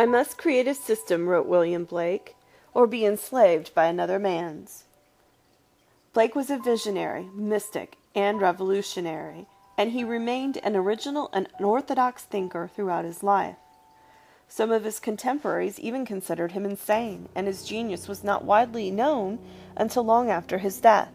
I must create a system, wrote William Blake, or be enslaved by another man's. Blake was a visionary, mystic, and revolutionary, and he remained an original and unorthodox thinker throughout his life. Some of his contemporaries even considered him insane, and his genius was not widely known until long after his death.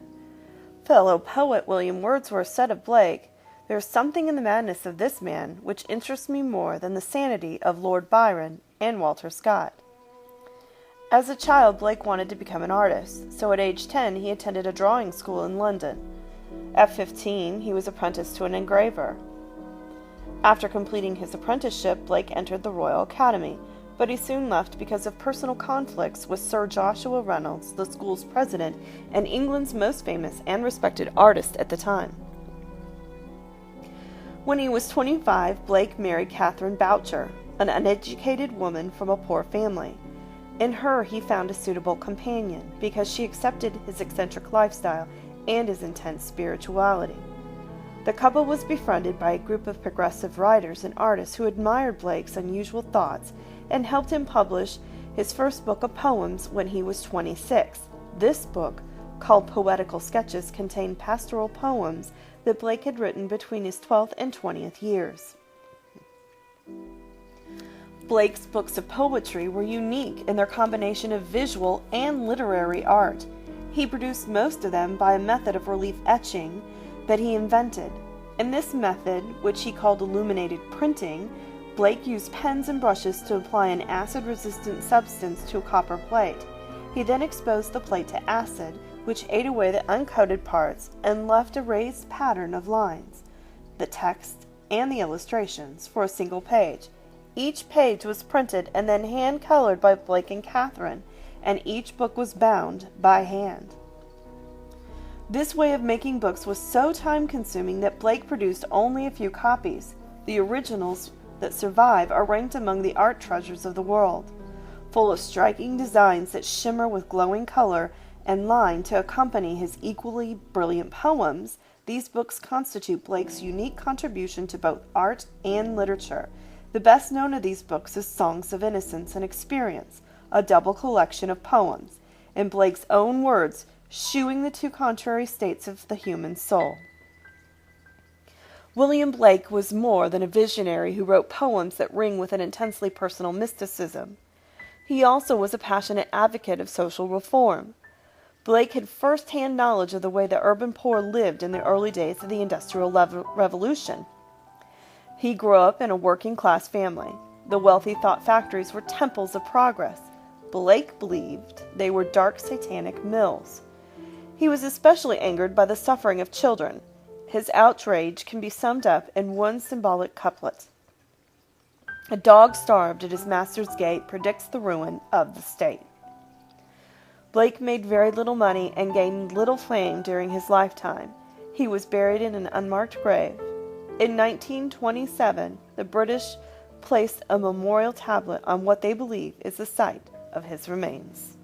Fellow poet William Wordsworth said of Blake, "There is something in the madness of this man which interests me more than the sanity of Lord Byron and Walter Scott." As a child, Blake wanted to become an artist, so at age 10 he attended a drawing school in London. At 15, he was apprenticed to an engraver. After completing his apprenticeship, Blake entered the Royal Academy, but he soon left because of personal conflicts with Sir Joshua Reynolds, the school's president and England's most famous and respected artist at the time. When he was 25, Blake married Catherine Boucher, an uneducated woman from a poor family. In her, he found a suitable companion because she accepted his eccentric lifestyle and his intense spirituality. The couple was befriended by a group of progressive writers and artists who admired Blake's unusual thoughts and helped him publish his first book of poems when he was 26. This book, called Poetical Sketches, contained pastoral poems that Blake had written between his 12th and 20th years. Blake's books of poetry were unique in their combination of visual and literary art. He produced most of them by a method of relief etching that he invented. In this method, which he called illuminated printing, Blake used pens and brushes to apply an acid-resistant substance to a copper plate. He then exposed the plate to acid, which ate away the uncoated parts and left a raised pattern of lines, the text, and the illustrations for a single page. Each page was printed and then hand-colored by Blake and Catherine, and each book was bound by hand. This way of making books was so time-consuming that Blake produced only a few copies. The originals that survive are ranked among the art treasures of the world. Full of striking designs that shimmer with glowing color and line to accompany his equally brilliant poems, these books constitute Blake's unique contribution to both art and literature. The best known of these books is Songs of Innocence and Experience, a double collection of poems, in Blake's own words, shewing the two contrary states of the human soul. William Blake was more than a visionary who wrote poems that ring with an intensely personal mysticism. He also was a passionate advocate of social reform. Blake had first-hand knowledge of the way the urban poor lived in the early days of the Industrial Revolution. He grew up in a working-class family. The wealthy thought factories were temples of progress. Blake believed they were dark satanic mills. He was especially angered by the suffering of children. His outrage can be summed up in one symbolic couplet. A dog starved at his master's gate predicts the ruin of the state. Blake made very little money and gained little fame during his lifetime. He was buried in an unmarked grave. In 1927, the British placed a memorial tablet on what they believe is the site of his remains.